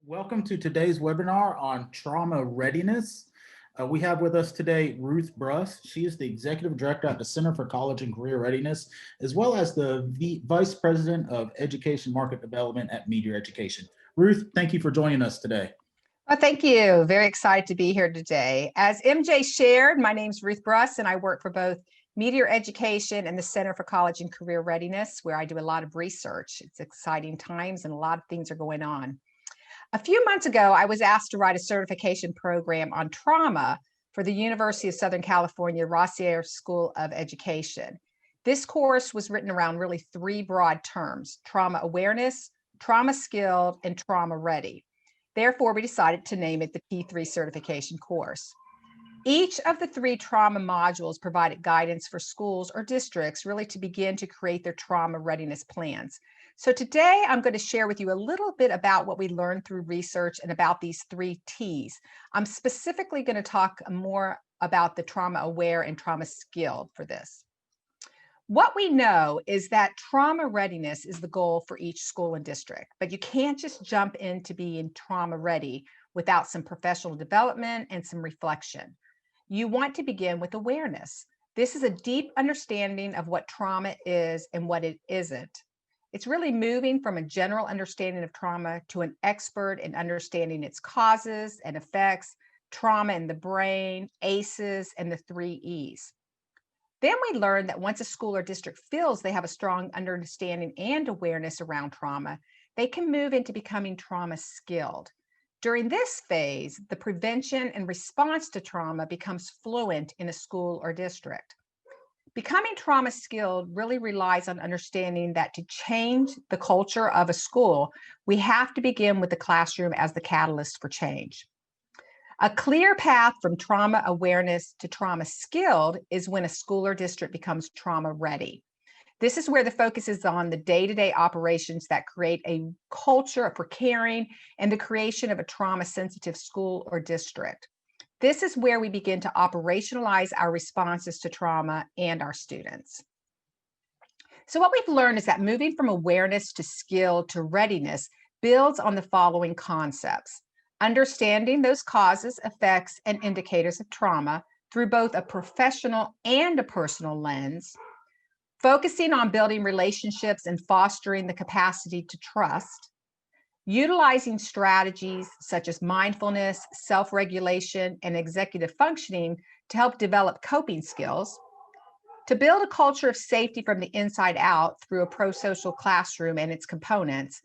Welcome to today's webinar on trauma readiness. We have with us today Ruth Brus. She is the Executive Director at the Center for College and Career Readiness, as well as the Vice President of Education Market Development at Meteor Education. Ruth, thank you for joining us today. Well, thank you. Very excited to be here today. As MJ shared, my name's Ruth Brus, and I work for both Meteor Education and the Center for College and Career Readiness, where I do a lot of research. It's exciting times and a lot of things are going on. A few months ago, I was asked to write a certification program on trauma for the University of Southern California Rossier School of Education. This course was written around really three broad terms: trauma awareness, trauma skilled, and trauma ready. Therefore, we decided to name it the T3 certification course. Each of the three trauma modules provided guidance for schools or districts really to begin to create their trauma readiness plans. So today I'm going to share with you a little bit about what we learned through research and about these three T's. I'm specifically going to talk more about the trauma aware and trauma skilled for this. What we know is that trauma readiness is the goal for each school and district, but you can't just jump into being trauma ready without some professional development and some reflection. You want to begin with awareness. This is a deep understanding of what trauma is and what it isn't. It's really moving from a general understanding of trauma to an expert in understanding its causes and effects, trauma in the brain, ACEs, and the 3 E's. Then we learned that once a school or district feels they have a strong understanding and awareness around trauma, they can move into becoming trauma skilled. During this phase, the prevention and response to trauma becomes fluent in a school or district. Becoming trauma skilled really relies on understanding that to change the culture of a school, we have to begin with the classroom as the catalyst for change. A clear path from trauma awareness to trauma skilled is when a school or district becomes trauma ready. This is where the focus is on the day-to-day operations that create a culture for caring and the creation of a trauma-sensitive school or district. This is where we begin to operationalize our responses to trauma and our students. So what we've learned is that moving from awareness to skill to readiness builds on the following concepts: understanding those causes, effects, and indicators of trauma through both a professional and a personal lens, focusing on building relationships and fostering the capacity to trust, utilizing strategies such as mindfulness, self-regulation, and executive functioning to help develop coping skills, to build a culture of safety from the inside out through a pro-social classroom and its components,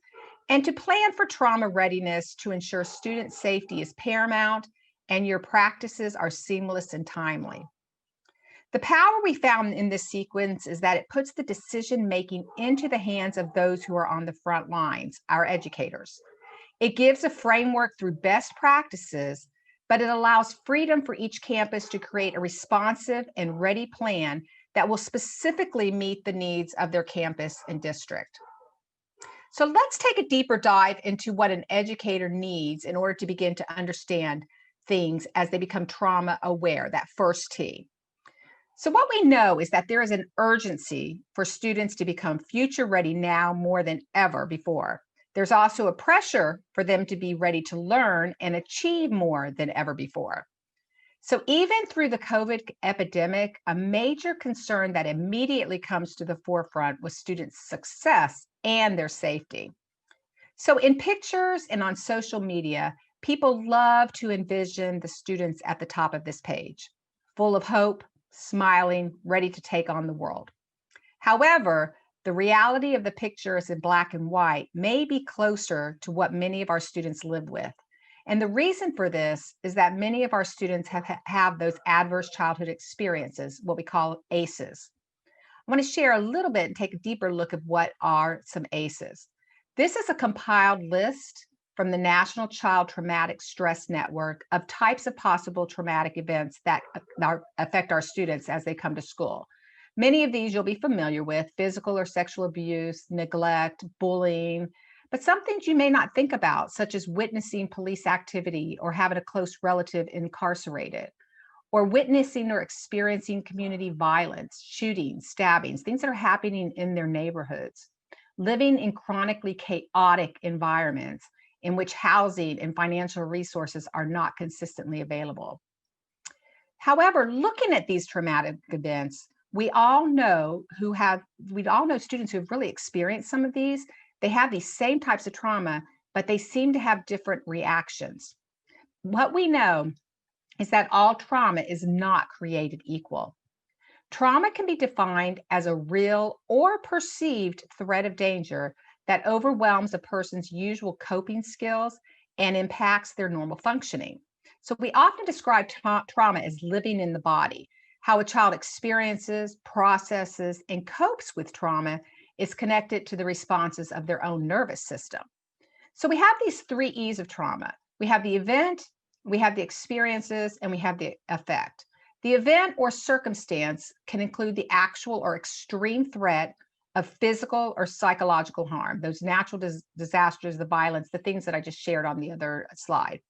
and to plan for trauma readiness to ensure student safety is paramount and your practices are seamless and timely. The power we found in this sequence is that it puts the decision-making into the hands of those who are on the front lines, our educators. It gives a framework through best practices, but it allows freedom for each campus to create a responsive and ready plan that will specifically meet the needs of their campus and district. So let's take a deeper dive into what an educator needs in order to begin to understand things as they become trauma aware, that first T. So what we know is that there is an urgency for students to become future ready now more than ever before. There's also a pressure for them to be ready to learn and achieve more than ever before. So even through the COVID epidemic, a major concern that immediately comes to the forefront was students' success and their safety. So in pictures and on social media, people love to envision the students at the top of this page, full of hope, smiling, ready to take on the world. However, the reality of the pictures in black and white may be closer to what many of our students live with. And the reason for this is that many of our students have those adverse childhood experiences, what we call ACEs. I want to share a little bit and take a deeper look at what are some ACEs. This is a compiled list from the National Child Traumatic Stress Network of types of possible traumatic events that affect our students as they come to school. Many of these you'll be familiar with: physical or sexual abuse, neglect, bullying, but some things you may not think about, such as witnessing police activity or having a close relative incarcerated, or witnessing or experiencing community violence, shootings, stabbings, things that are happening in their neighborhoods, living in chronically chaotic environments, in which housing and financial resources are not consistently available. However, looking at these traumatic events, we all know students who have really experienced some of these. They have these same types of trauma, but they seem to have different reactions. What we know is that all trauma is not created equal. Trauma can be defined as a real or perceived threat of danger that overwhelms a person's usual coping skills and impacts their normal functioning. So we often describe trauma as living in the body. How a child experiences, processes, and copes with trauma is connected to the responses of their own nervous system. So we have these 3 E's of trauma. We have the event, we have the experiences, and we have the effect. The event or circumstance can include the actual or extreme threat of physical or psychological harm, those natural disasters, the violence, the things that I just shared on the other slide.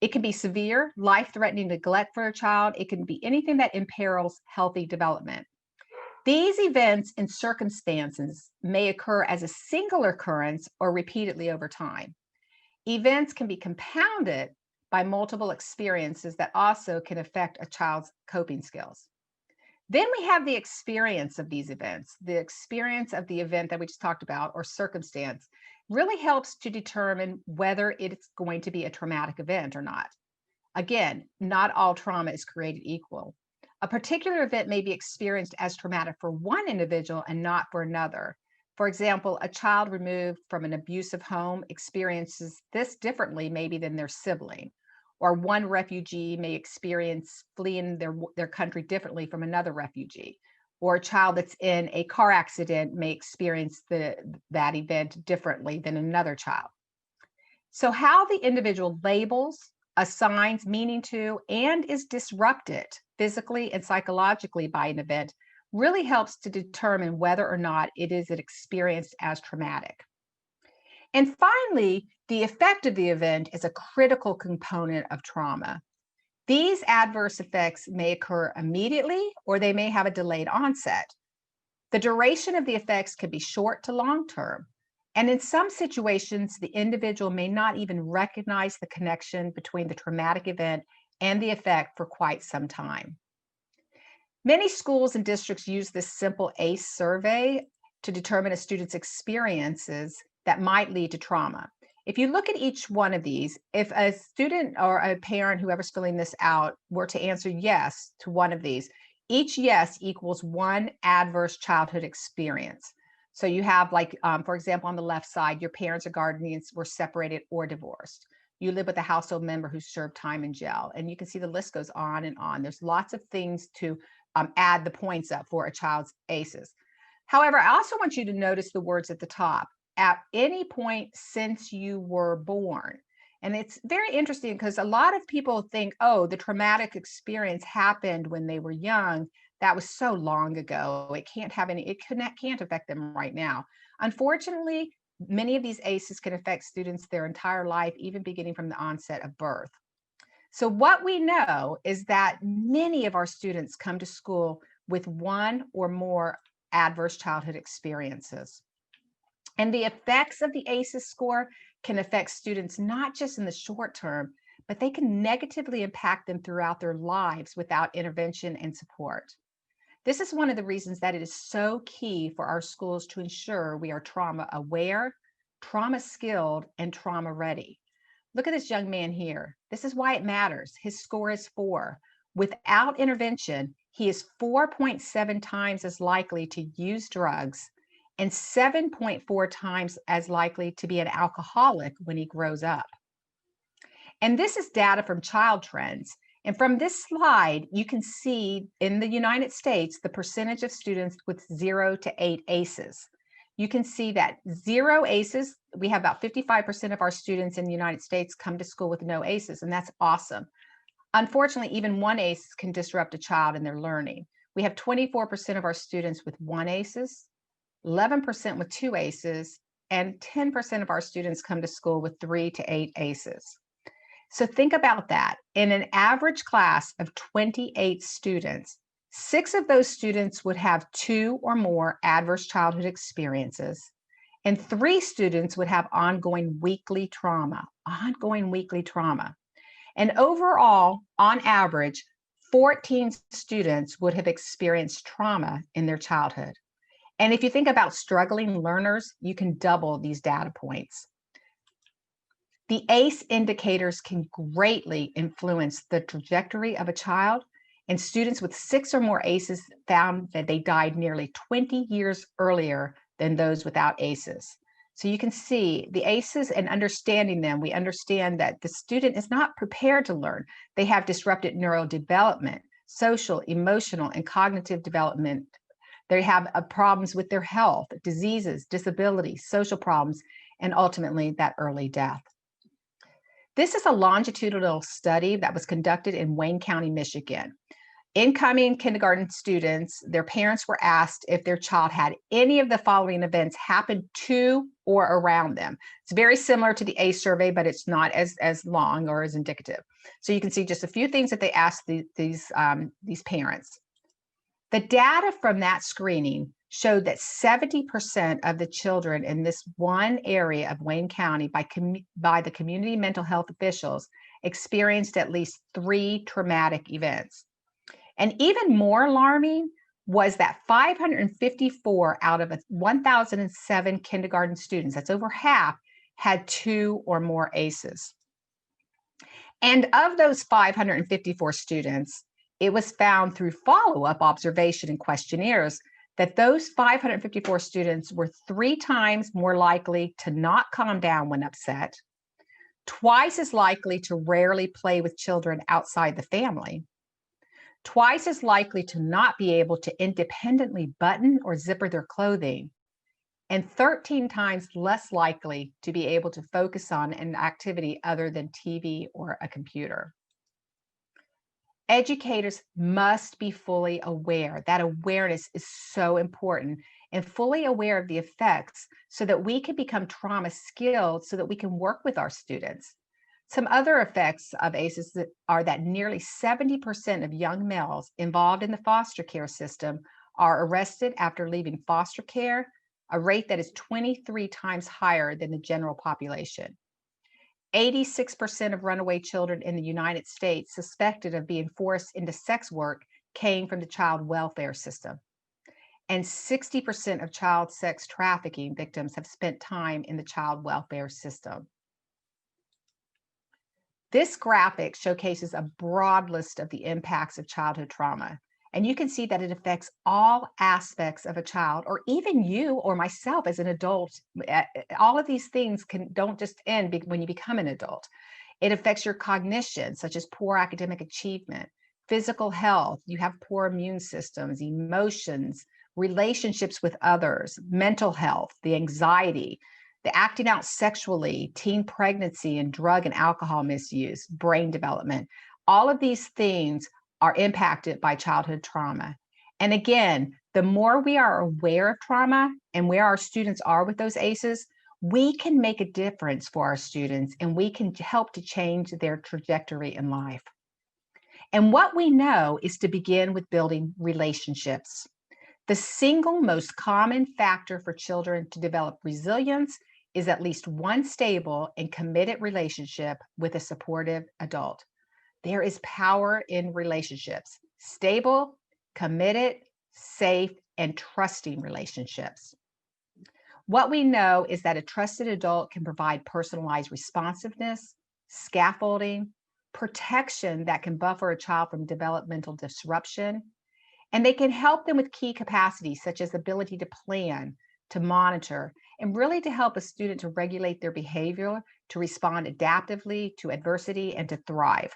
It can be severe, life-threatening neglect for a child. It can be anything that imperils healthy development. These events and circumstances may occur as a single occurrence or repeatedly over time. Events can be compounded by multiple experiences that also can affect a child's coping skills. Then we have the experience of these events. The experience of the event that we just talked about, or circumstance, really helps to determine whether it's going to be a traumatic event or not. Again, not all trauma is created equal. A particular event may be experienced as traumatic for one individual and not for another. For example, a child removed from an abusive home experiences this differently maybe than their sibling, or one refugee may experience fleeing their country differently from another refugee, or a child that's in a car accident may experience that event differently than another child. So how the individual labels, assigns meaning to, and is disrupted physically and psychologically by an event really helps to determine whether or not it is experienced as traumatic. And finally, the effect of the event is a critical component of trauma. These adverse effects may occur immediately or they may have a delayed onset. The duration of the effects can be short to long term. And in some situations, the individual may not even recognize the connection between the traumatic event and the effect for quite some time. Many schools and districts use this simple ACE survey to determine a student's experiences that might lead to trauma. If you look at each one of these, if a student or a parent, whoever's filling this out, were to answer yes to one of these, each yes equals one adverse childhood experience. So you have for example, on the left side, your parents or guardians were separated or divorced. You live with a household member who served time in jail. And you can see the list goes on and on. There's lots of things to add the points up for a child's ACEs. However, I also want you to notice the words at the top, at any point since you were born. And it's very interesting because a lot of people think, oh, the traumatic experience happened when they were young. That was so long ago. It can't affect them right now. Unfortunately, many of these ACEs can affect students their entire life, even beginning from the onset of birth. So what we know is that many of our students come to school with one or more adverse childhood experiences. And the effects of the ACEs score can affect students not just in the short term, but they can negatively impact them throughout their lives without intervention and support. This is one of the reasons that it is so key for our schools to ensure we are trauma aware, trauma skilled, and trauma ready. Look at this young man here. This is why it matters. His score is 4. Without intervention, he is 4.7 times as likely to use drugs and 7.4 times as likely to be an alcoholic when he grows up. And this is data from Child Trends. And from this slide, you can see in the United States, the percentage of students with 0 to 8 ACEs. You can see that 0 ACEs, we have about 55% of our students in the United States come to school with no ACEs, and that's awesome. Unfortunately, even 1 ACE can disrupt a child in their learning. We have 24% of our students with 1 ACEs, 11% with 2 ACEs, and 10% of our students come to school with 3 to 8 ACEs. So think about that. In an average class of 28 students, 6 of those students would have 2 or more adverse childhood experiences, and 3 students would have ongoing weekly trauma. And overall, on average, 14 students would have experienced trauma in their childhood. And if you think about struggling learners, you can double these data points. The ACE indicators can greatly influence the trajectory of a child, and students with 6 or more ACEs found that they died nearly 20 years earlier than those without ACEs. So you can see the ACEs and understanding them, we understand that the student is not prepared to learn. They have disrupted neurodevelopment, social, emotional, and cognitive development. They have problems with their health, diseases, disabilities, social problems, and ultimately that early death. This is a longitudinal study that was conducted in Wayne County, Michigan. Incoming kindergarten students, their parents were asked if their child had any of the following events happen to or around them. It's very similar to the ACE survey, but it's not as long or as indicative. So you can see just a few things that they asked these parents. The data from that screening showed that 70% of the children in this one area of Wayne County by the community mental health officials experienced at least 3 traumatic events. And even more alarming was that 554 out of 1,007 kindergarten students, that's over half, had 2 or more ACEs. And of those 554 students, it was found through follow-up observation and questionnaires that those 554 students were 3 times more likely to not calm down when upset, twice as likely to rarely play with children outside the family, twice as likely to not be able to independently button or zipper their clothing, and 13 times less likely to be able to focus on an activity other than TV or a computer. Educators must be fully aware. That awareness is so important, and fully aware of the effects so that we can become trauma skilled so that we can work with our students. Some other effects of ACEs are that nearly 70% of young males involved in the foster care system are arrested after leaving foster care, a rate that is 23 times higher than the general population. 86% of runaway children in the United States suspected of being forced into sex work came from the child welfare system. And 60% of child sex trafficking victims have spent time in the child welfare system. This graphic showcases a broad list of the impacts of childhood trauma. And you can see that it affects all aspects of a child, or even you or myself as an adult. All of these things don't just end when you become an adult. It affects your cognition, such as poor academic achievement, physical health, you have poor immune systems, emotions, relationships with others, mental health, the anxiety, the acting out sexually, teen pregnancy, and drug and alcohol misuse, brain development. All of these things are impacted by childhood trauma. And again, the more we are aware of trauma and where our students are with those ACEs, we can make a difference for our students and we can help to change their trajectory in life. And what we know is to begin with building relationships. The single most common factor for children to develop resilience is at least one stable and committed relationship with a supportive adult. There is power in relationships, stable, committed, safe, and trusting relationships. What we know is that a trusted adult can provide personalized responsiveness, scaffolding, protection that can buffer a child from developmental disruption, and they can help them with key capacities such as ability to plan, to monitor, and really to help a student to regulate their behavior, to respond adaptively to adversity, and to thrive.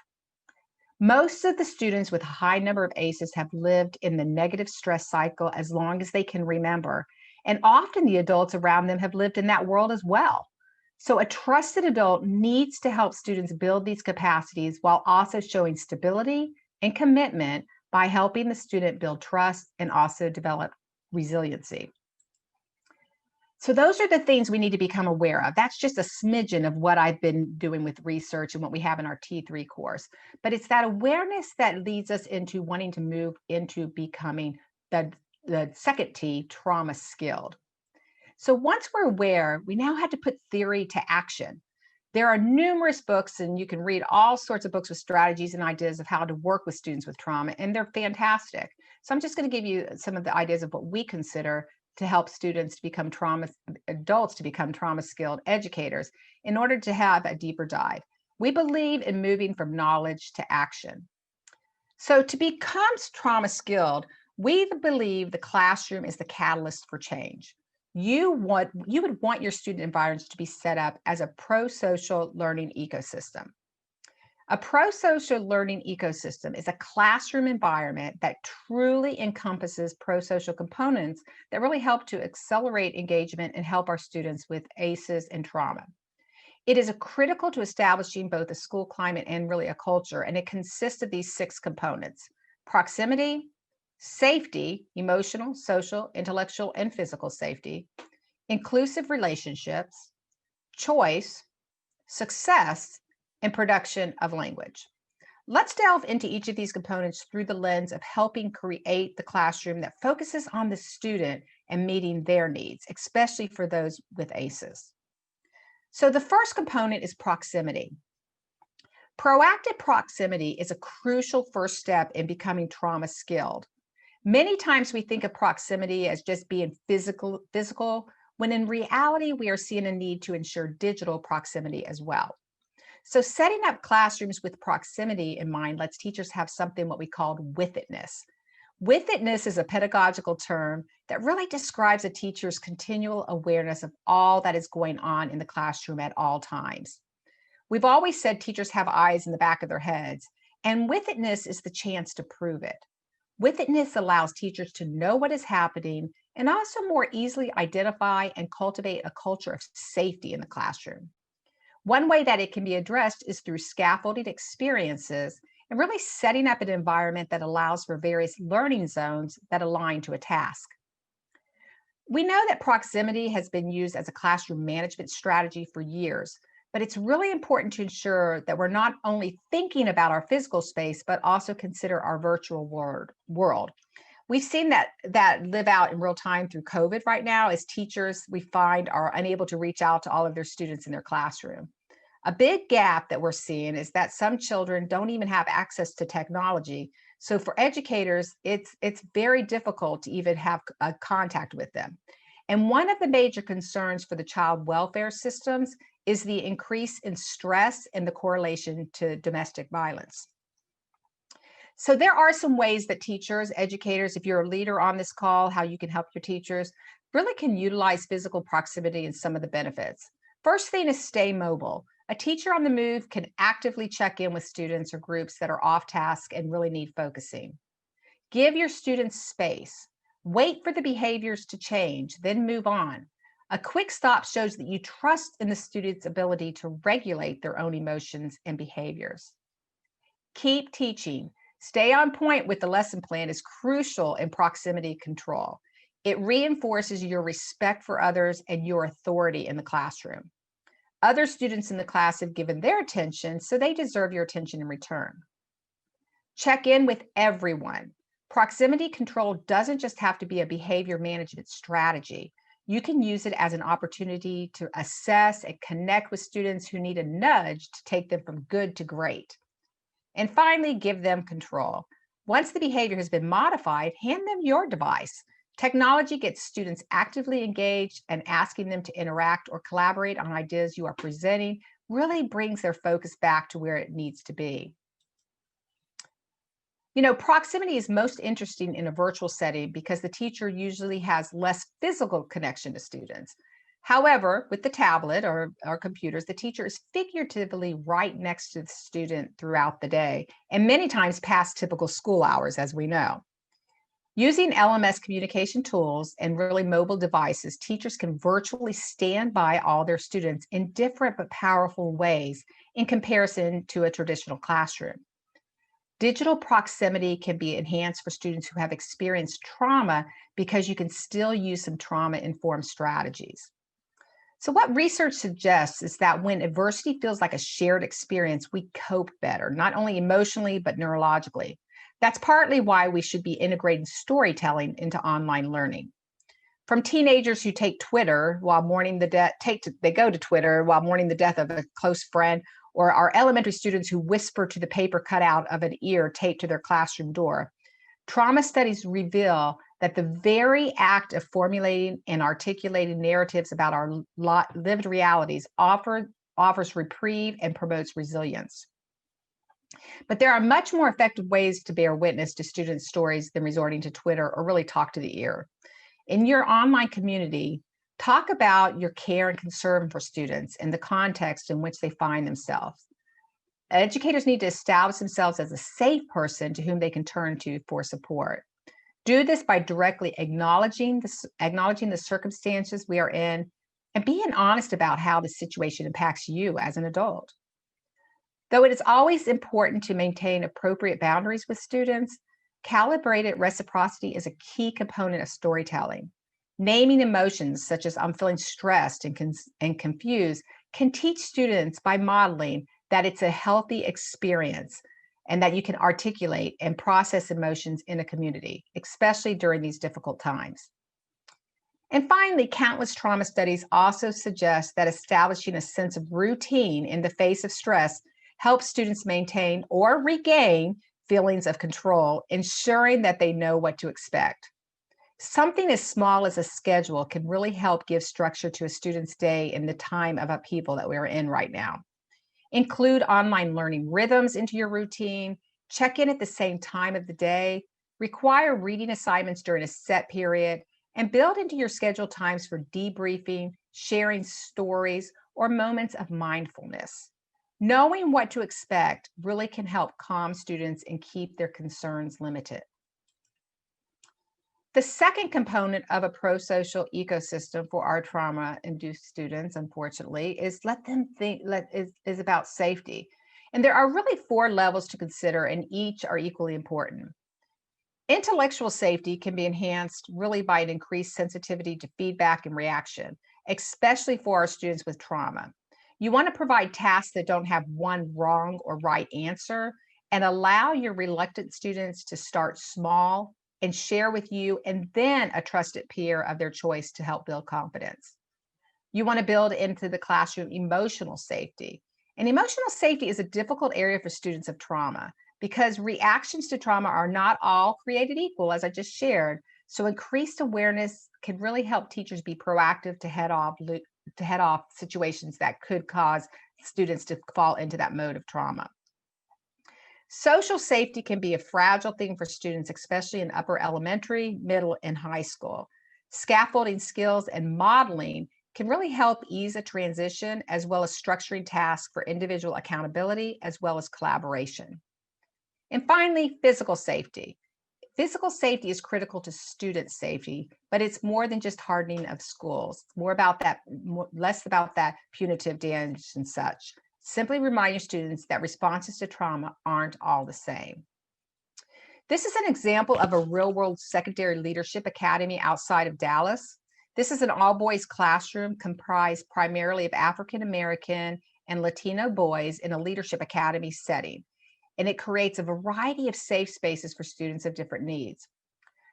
Most of the students with a high number of ACEs have lived in the negative stress cycle as long as they can remember, and often the adults around them have lived in that world as well. So a trusted adult needs to help students build these capacities while also showing stability and commitment by helping the student build trust and also develop resiliency. So those are the things we need to become aware of. That's just a smidgen of what I've been doing with research and what we have in our T3 course. But it's that awareness that leads us into wanting to move into becoming the second T, trauma skilled. So once we're aware, we now have to put theory to action. There are numerous books, and you can read all sorts of books with strategies and ideas of how to work with students with trauma, and they're fantastic. So I'm just going to give you some of the ideas of what we consider to help students to become adults to become trauma skilled educators in order to have a deeper dive. We believe in moving from knowledge to action. So to become trauma skilled, we believe the classroom is the catalyst for change. You would want your student environments to be set up as a pro-social learning ecosystem. A pro-social learning ecosystem is a classroom environment that truly encompasses pro-social components that really help to accelerate engagement and help our students with ACEs and trauma. It is critical to establishing both a school climate and really a culture, and it consists of these 6 components: proximity, safety, emotional, social, intellectual, and physical safety, inclusive relationships, choice, success, and production of language. Let's delve into each of these components through the lens of helping create the classroom that focuses on the student and meeting their needs, especially for those with ACEs. So the first component is proximity. Proactive proximity is a crucial first step in becoming trauma skilled. Many times we think of proximity as just being physical, when in reality, we are seeing a need to ensure digital proximity as well. So setting up classrooms with proximity in mind lets teachers have something what we call with-itness. With-itness is a pedagogical term that really describes a teacher's continual awareness of all that is going on in the classroom at all times. We've always said teachers have eyes in the back of their heads, and with-itness is the chance to prove it. With-itness allows teachers to know what is happening and also more easily identify and cultivate a culture of safety in the classroom. One way that it can be addressed is through scaffolded experiences and really setting up an environment that allows for various learning zones that align to a task. We know that proximity has been used as a classroom management strategy for years, but it's really important to ensure that we're not only thinking about our physical space, but also consider our virtual world. We've seen that live out in real time through COVID right now, as teachers we find are unable to reach out to all of their students in their classroom. A big gap that we're seeing is that some children don't even have access to technology. So for educators, it's very difficult to even have a contact with them. And one of the major concerns for the child welfare systems is the increase in stress and the correlation to domestic violence. So there are some ways that teachers, educators, if you're a leader on this call, how you can help your teachers, really can utilize physical proximity and some of the benefits. First thing is stay mobile. A teacher on the move can actively check in with students or groups that are off task and really need focusing. Give your students space. Wait for the behaviors to change, then move on. A quick stop shows that you trust in the student's ability to regulate their own emotions and behaviors. Keep teaching. Stay on point with the lesson plan is crucial in proximity control. It reinforces your respect for others and your authority in the classroom. Other students in the class have given their attention, so they deserve your attention in return. Check in with everyone. Proximity control doesn't just have to be a behavior management strategy. You can use it as an opportunity to assess and connect with students who need a nudge to take them from good to great. And finally, give them control. Once the behavior has been modified, hand them your device. Technology gets students actively engaged, and asking them to interact or collaborate on ideas you are presenting really brings their focus back to where it needs to be. You know, proximity is most interesting in a virtual setting because the teacher usually has less physical connection to students. However, with the tablet or computers, the teacher is figuratively right next to the student throughout the day, and many times past typical school hours, as we know. Using LMS communication tools and really mobile devices, teachers can virtually stand by all their students in different but powerful ways in comparison to a traditional classroom. Digital proximity can be enhanced for students who have experienced trauma because you can still use some trauma-informed strategies. So what research suggests is that when adversity feels like a shared experience, we cope better, not only emotionally, but neurologically. That's partly why we should be integrating storytelling into online learning. from teenagers who take Twitter while mourning the death, they go to Twitter while mourning the death of a close friend, or our elementary students who whisper to the paper cutout of an ear taped to their classroom door. Trauma studies reveal that the very act of formulating and articulating narratives about our lived realities offers reprieve and promotes resilience. But there are much more effective ways to bear witness to students' stories than resorting to Twitter or really talk to the ear. In your online community, talk about your care and concern for students and the context in which they find themselves. Educators need to establish themselves as a safe person to whom they can turn to for support. Do this by directly acknowledging the circumstances we are in and being honest about how the situation impacts you as an adult. Though it is always important to maintain appropriate boundaries with students, calibrated reciprocity is a key component of storytelling. Naming emotions such as "I'm feeling stressed and confused" can teach students by modeling that it's a healthy experience and that you can articulate and process emotions in a community, especially during these difficult times. And finally, countless trauma studies also suggest that establishing a sense of routine in the face of stress helps students maintain or regain feelings of control, ensuring that they know what to expect. Something as small as a schedule can really help give structure to a student's day in the time of upheaval that we're in right now. Include online learning rhythms into your routine, check in at the same time of the day, require reading assignments during a set period, and build into your schedule times for debriefing, sharing stories, or moments of mindfulness. Knowing what to expect really can help calm students and keep their concerns limited. The second component of a pro-social ecosystem for our trauma-induced students, unfortunately, is is about safety. And there are really 4 levels to consider, and each are equally important. Intellectual safety can be enhanced really by an increased sensitivity to feedback and reaction, especially for our students with trauma. You want to provide tasks that don't have one wrong or right answer, and allow your reluctant students to start small and share with you and then a trusted peer of their choice to help build confidence. You want to build into the classroom emotional safety. And emotional safety is a difficult area for students of trauma because reactions to trauma are not all created equal, as I just shared. So increased awareness can really help teachers be proactive to head off situations that could cause students to fall into that mode of trauma. Social safety can be a fragile thing for students, especially in upper elementary, middle, and high school. Scaffolding skills and modeling can really help ease a transition, as well as structuring tasks for individual accountability, as well as collaboration. And finally, physical safety. Physical safety is critical to student safety, but it's more than just hardening of schools. It's more about that, less about that punitive damage and such. Simply remind your students that responses to trauma aren't all the same. This is an example of a real-world secondary leadership academy outside of Dallas. This is an all-boys classroom comprised primarily of African American and Latino boys in a leadership academy setting, and it creates a variety of safe spaces for students of different needs.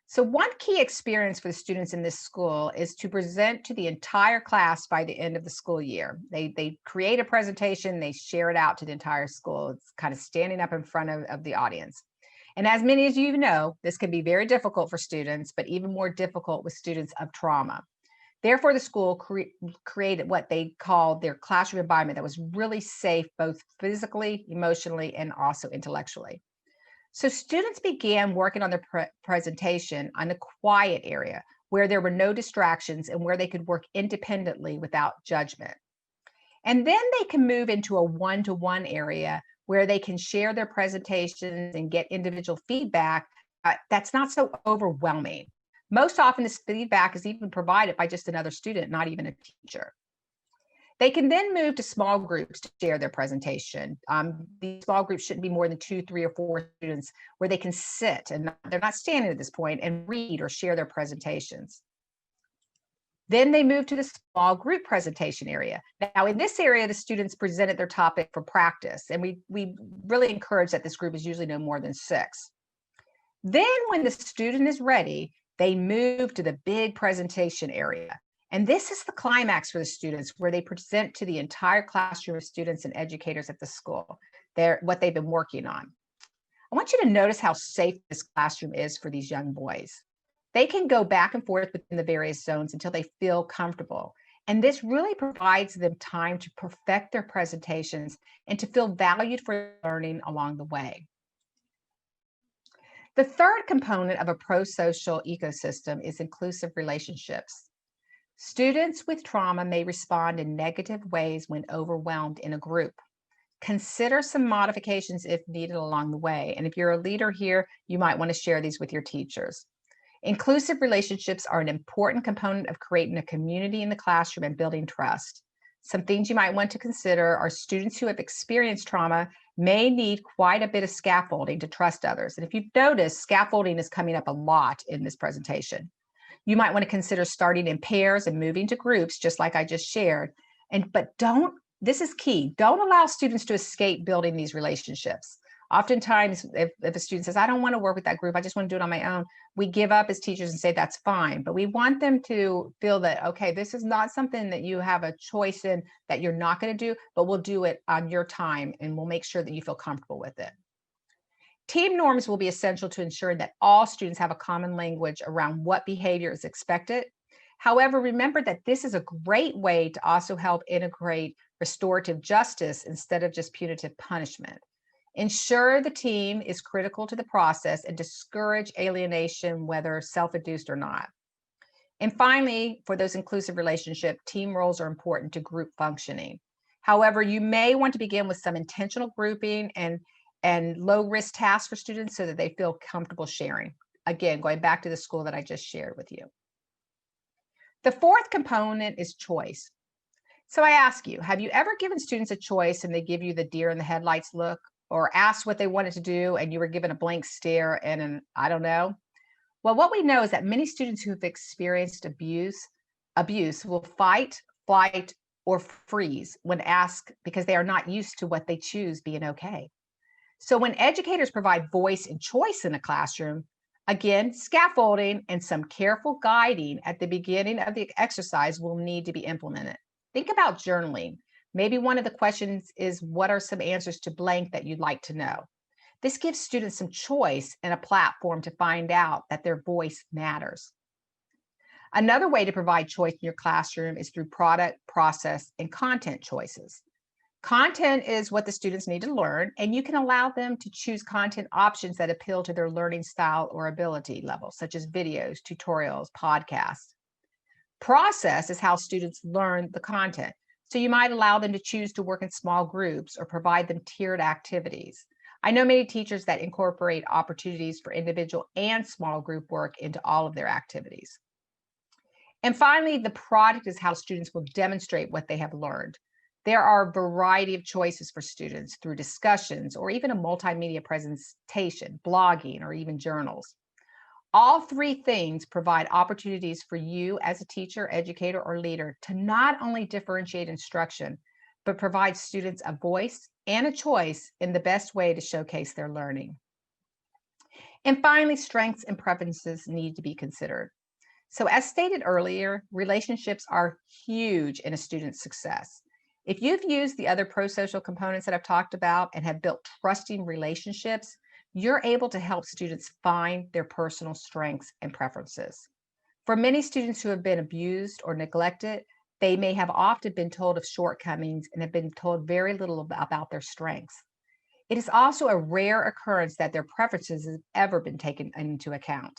So one key experience for the students in this school is to present to the entire class by the end of the school year. They create a presentation, they share it out to the entire school. It's kind of standing up in front of the audience. And as many as you know, this can be very difficult for students, but even more difficult with students of trauma. Therefore, the school created what they called their classroom environment that was really safe, both physically, emotionally, and also intellectually. So students began working on their presentation on a quiet area where there were no distractions and where they could work independently without judgment. And then they can move into a one-to-one area where they can share their presentations and get individual feedback that's not so overwhelming. Most often this feedback is even provided by just another student, not even a teacher. They can then move to small groups to share their presentation. These small groups shouldn't be more than 2, 3, or 4 students where they can sit and they're not standing at this point and read or share their presentations. Then they move to the small group presentation area. Now in this area, the students presented their topic for practice, and we really encourage that this group is usually no more than 6. Then when the student is ready, they move to the big presentation area. And this is the climax for the students, where they present to the entire classroom of students and educators at the school what they've been working on. I want you to notice how safe this classroom is for these young boys. They can go back and forth within the various zones until they feel comfortable. And this really provides them time to perfect their presentations and to feel valued for learning along the way. The third component of a pro-social ecosystem is inclusive relationships. Students with trauma may respond in negative ways when overwhelmed in a group. Consider some modifications if needed along the way. And if you're a leader here, you might want to share these with your teachers. Inclusive relationships are an important component of creating a community in the classroom and building trust. Some things you might want to consider are students who have experienced trauma may need quite a bit of scaffolding to trust others. And if you've noticed, scaffolding is coming up a lot in this presentation. You might want to consider starting in pairs and moving to groups, just like I just shared. But this is key, don't allow students to escape building these relationships. Oftentimes, if a student says, I don't want to work with that group, I just want to do it on my own, we give up as teachers and say, that's fine. But we want them to feel that, okay, this is not something that you have a choice in, that you're not going to do, but we'll do it on your time, and we'll make sure that you feel comfortable with it. Team norms will be essential to ensuring that all students have a common language around what behavior is expected. However, remember that this is a great way to also help integrate restorative justice instead of just punitive punishment. Ensure the team is critical to the process and discourage alienation, whether self-induced or not. And finally, for those inclusive relationships, team roles are important to group functioning. However, you may want to begin with some intentional grouping and low-risk tasks for students so that they feel comfortable sharing. Again, going back to the school that I just shared with you. The fourth component is choice. So I ask you, have you ever given students a choice and they give you the deer in the headlights look, or asked what they wanted to do and you were given a blank stare and an I don't know? Well, what we know is that many students who have experienced abuse will fight, flight, or freeze when asked because they are not used to what they choose being okay. So when educators provide voice and choice in a classroom, again, scaffolding and some careful guiding at the beginning of the exercise will need to be implemented. Think about journaling. Maybe one of the questions is, what are some answers to blank that you'd like to know? This gives students some choice and a platform to find out that their voice matters. Another way to provide choice in your classroom is through product, process, and content choices. Content is what the students need to learn, and you can allow them to choose content options that appeal to their learning style or ability level, such as videos, tutorials, podcasts. Process is how students learn the content. So you might allow them to choose to work in small groups or provide them tiered activities. I know many teachers that incorporate opportunities for individual and small group work into all of their activities. And finally, the product is how students will demonstrate what they have learned. There are a variety of choices for students through discussions or even a multimedia presentation, blogging, or even journals. All three things provide opportunities for you as a teacher, educator, or leader to not only differentiate instruction, but provide students a voice and a choice in the best way to showcase their learning. And finally, strengths and preferences need to be considered. So as stated earlier, relationships are huge in a student's success. If you've used the other pro-social components that I've talked about and have built trusting relationships, you're able to help students find their personal strengths and preferences. For many students who have been abused or neglected, they may have often been told of shortcomings and have been told very little about their strengths. It is also a rare occurrence that their preferences have ever been taken into account.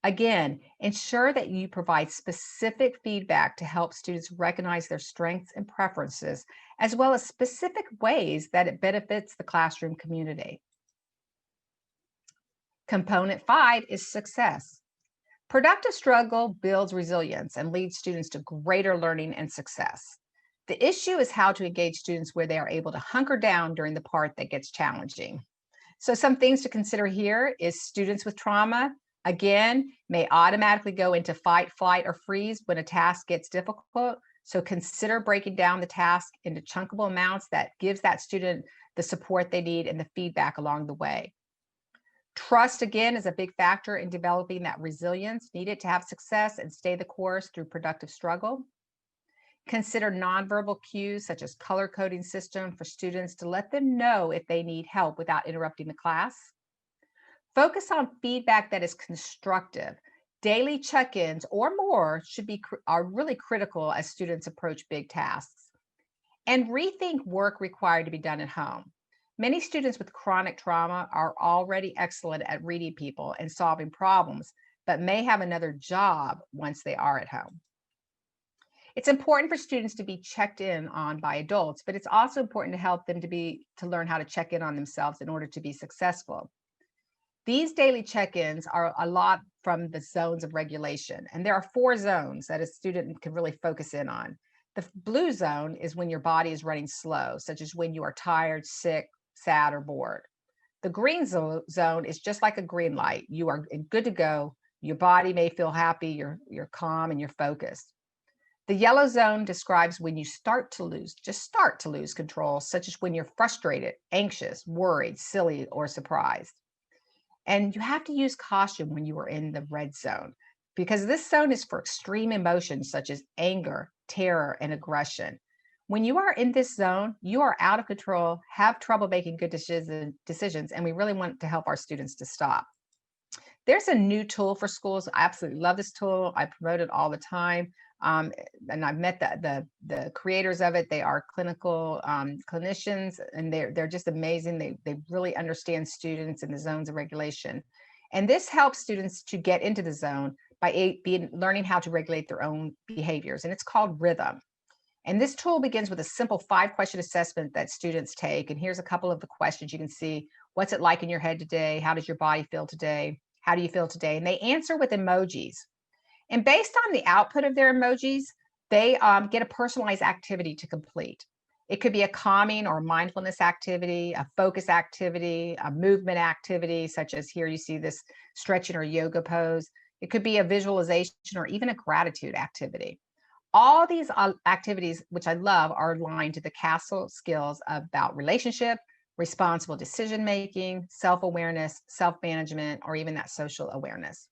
Again, ensure that you provide specific feedback to help students recognize their strengths and preferences, as well as specific ways that it benefits the classroom community. Component 5 is success. Productive struggle builds resilience and leads students to greater learning and success. The issue is how to engage students where they are able to hunker down during the part that gets challenging. So some things to consider here is students with trauma, again, may automatically go into fight, flight, or freeze when a task gets difficult. So consider breaking down the task into chunkable amounts that gives that student the support they need and the feedback along the way. Trust, again, is a big factor in developing that resilience needed to have success and stay the course through productive struggle. Consider nonverbal cues such as color coding system for students to let them know if they need help without interrupting the class. Focus on feedback that is constructive. Daily check-ins or more are really critical as students approach big tasks. And rethink work required to be done at home. Many students with chronic trauma are already excellent at reading people and solving problems, but may have another job once they are at home. It's important for students to be checked in on by adults, but it's also important to help them to learn how to check in on themselves in order to be successful. These daily check-ins are a lot from the zones of regulation, and there are 4 zones that a student can really focus in on. The blue zone is when your body is running slow, such as when you are tired, sick, sad, or bored. The green zone is just like a green light. You are good to go. Your body may feel happy, you're calm, and you're focused. The yellow zone describes when you start to lose control, such as when you're frustrated, anxious, worried, silly, or surprised. And you have to use caution when you are in the red zone, because this zone is for extreme emotions such as anger, terror, and aggression. When you are in this zone, you are out of control, have trouble making good decisions, and we really want to help our students to stop. There's a new tool for schools. I absolutely love this tool. I promote it all the time. And I've met the creators of it. They are clinical clinicians, and they're just amazing. They really understand students in the zones of regulation. And this helps students to get into the zone by learning how to regulate their own behaviors. And it's called Rhythm. And this tool begins with a simple 5-question assessment that students take. And here's a couple of the questions. You can see, what's it like in your head today? How does your body feel today? How do you feel today? And they answer with emojis. And based on the output of their emojis, they get a personalized activity to complete. It could be a calming or mindfulness activity, a focus activity, a movement activity, such as here you see this stretching or yoga pose. It could be a visualization or even a gratitude activity. All these activities, which I love, are aligned to the CASTLE skills about relationship, responsible decision-making, self-awareness, self-management, or even that social awareness.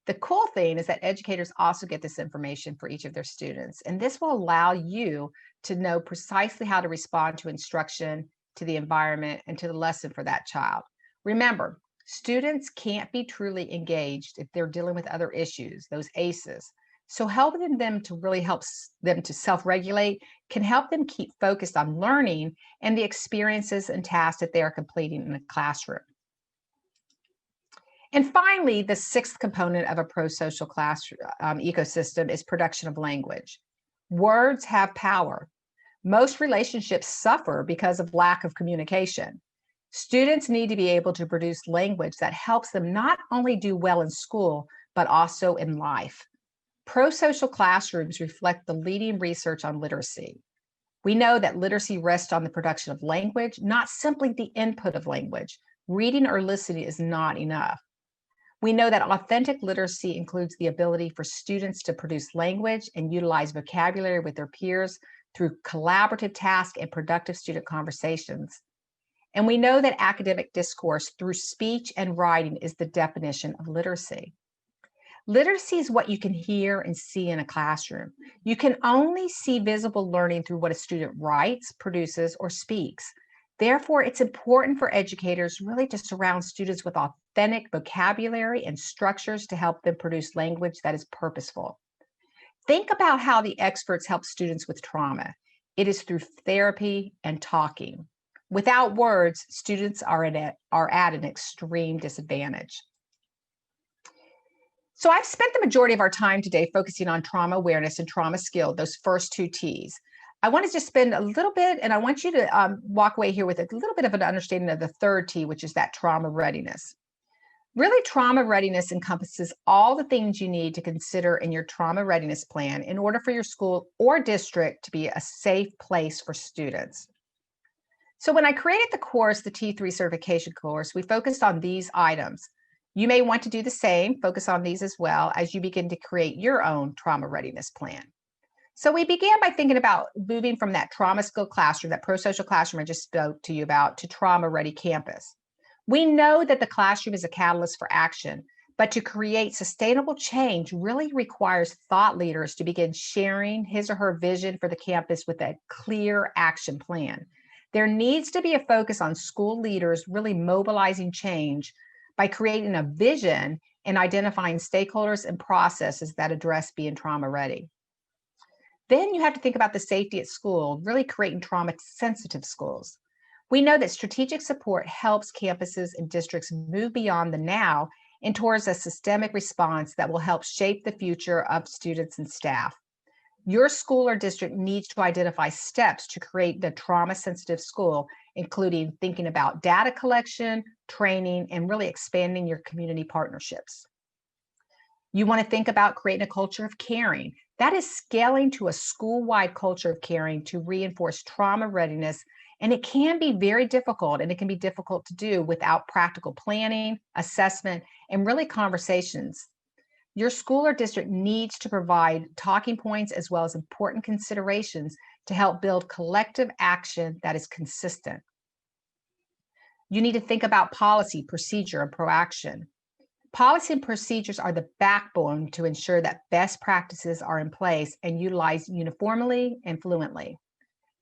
The cool thing is that educators also get this information for each of their students, and this will allow you to know precisely how to respond to instruction, to the environment, and to the lesson for that child. Remember, students can't be truly engaged if they're dealing with other issues, those ACEs. So helping them to really help them to self-regulate can help them keep focused on learning and the experiences and tasks that they are completing in the classroom. And finally, the 6th component of a pro-social class ecosystem is production of language. Words have power. Most relationships suffer because of lack of communication. Students need to be able to produce language that helps them not only do well in school, but also in life. Pro-social classrooms reflect the leading research on literacy. We know that literacy rests on the production of language, not simply the input of language. Reading or listening is not enough. We know that authentic literacy includes the ability for students to produce language and utilize vocabulary with their peers through collaborative tasks and productive student conversations. And we know that academic discourse through speech and writing is the definition of literacy. Literacy is what you can hear and see in a classroom. You can only see visible learning through what a student writes, produces, or speaks. Therefore, it's important for educators really to surround students with authentic vocabulary and structures to help them produce language that is purposeful. Think about how the experts help students with trauma. It is through therapy and talking. Without words, students are at an extreme disadvantage. So I've spent the majority of our time today focusing on trauma awareness and trauma skill, those first 2 T's. I want to just spend a little bit, and I want you to walk away here with a little bit of an understanding of the 3rd T, which is that trauma readiness. Really, trauma readiness encompasses all the things you need to consider in your trauma readiness plan in order for your school or district to be a safe place for students. So when I created the course, the T3 certification course, we focused on these items. You may want to do the same, focus on these as well as you begin to create your own trauma readiness plan. So we began by thinking about moving from that trauma skill classroom, that pro-social classroom I just spoke to you about, to trauma ready campus. We know that the classroom is a catalyst for action, but to create sustainable change really requires thought leaders to begin sharing his or her vision for the campus with a clear action plan. There needs to be a focus on school leaders really mobilizing change by creating a vision and identifying stakeholders and processes that address being trauma ready. Then you have to think about the safety at school, really creating trauma sensitive schools. We know that strategic support helps campuses and districts move beyond the now and towards a systemic response that will help shape the future of students and staff. Your school or district needs to identify steps to create the trauma sensitive school, including thinking about data collection, training, and really expanding your community partnerships. You want to think about creating a culture of caring. That is scaling to a school-wide culture of caring to reinforce trauma readiness. And it can be very difficult, and it can be difficult to do without practical planning, assessment, and really conversations. Your school or district needs to provide talking points as well as important considerations to help build collective action that is consistent. You need to think about policy, procedure, and proaction. Policy and procedures are the backbone to ensure that best practices are in place and utilized uniformly and fluently.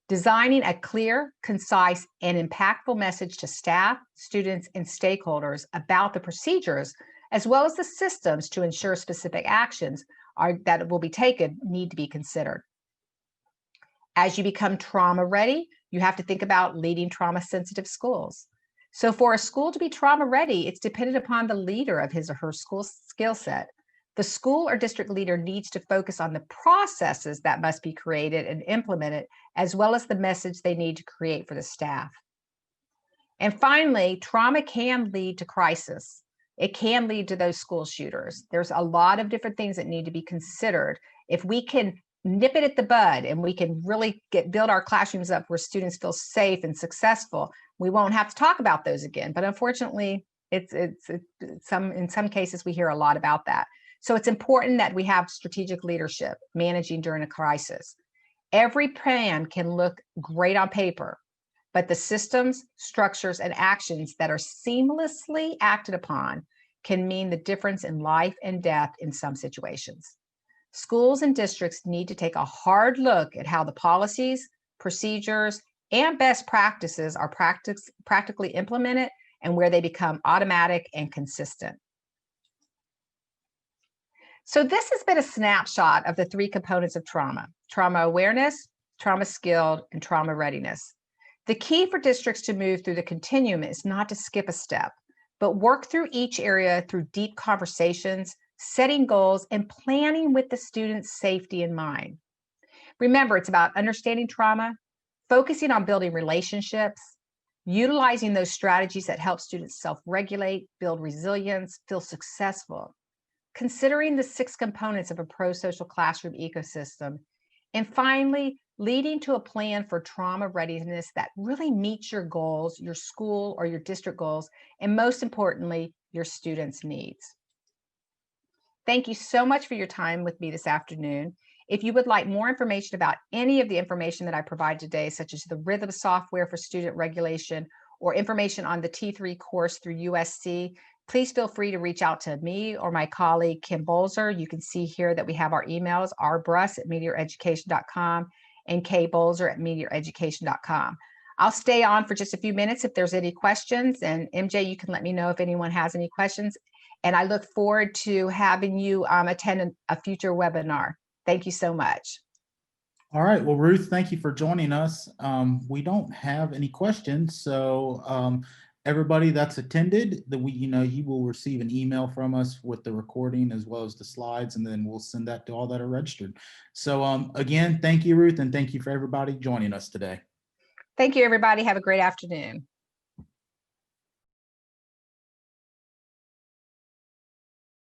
Designing a clear, concise, and impactful message to staff, students, and stakeholders about the procedures, as well as the systems to ensure specific actions that will be taken, need to be considered. As you become trauma ready, you have to think about leading trauma-sensitive schools. So for a school to be trauma ready, it's dependent upon the leader of his or her school skill set. The school or district leader needs to focus on the processes that must be created and implemented, as well as the message they need to create for the staff. And finally, trauma can lead to crisis. It can lead to those school shooters. There's a lot of different things that need to be considered. If we can nip it at the bud and we can really build our classrooms up where students feel safe and successful, we won't have to talk about those again. But unfortunately, in some cases, we hear a lot about that. So it's important that we have strategic leadership managing during a crisis. Every plan can look great on paper, but the systems, structures, and actions that are seamlessly acted upon can mean the difference in life and death in some situations. Schools and districts need to take a hard look at how the policies, procedures, and best practices are practically implemented and where they become automatic and consistent. So this has been a snapshot of the three components of trauma: trauma awareness, trauma skilled, and trauma readiness. The key for districts to move through the continuum is not to skip a step, but work through each area through deep conversations, setting goals, and planning with the student's safety in mind. Remember, it's about understanding trauma, focusing on building relationships, utilizing those strategies that help students self-regulate, build resilience, feel successful, considering the 6 components of a pro-social classroom ecosystem, and finally, leading to a plan for trauma readiness that really meets your goals, your school or your district goals, and most importantly, your students' needs. Thank you so much for your time with me this afternoon. If you would like more information about any of the information that I provide today, such as the Rhythm software for student regulation or information on the T3 course through USC, please feel free to reach out to me or my colleague, Kim Bolzer. You can see here that we have our emails, rbrus@meteoreducation.com and kbolzer@meteoreducation.com. I'll stay on for just a few minutes if there's any questions, and MJ, you can let me know if anyone has any questions. And I look forward to having you attend a future webinar. Thank you so much. All right. Well, Ruth, thank you for joining us. We don't have any questions, so everybody that's attended, you will receive an email from us with the recording as well as the slides, and then we'll send that to all that are registered. So again, thank you, Ruth, and thank you for everybody joining us today. Thank you, everybody. Have a great afternoon.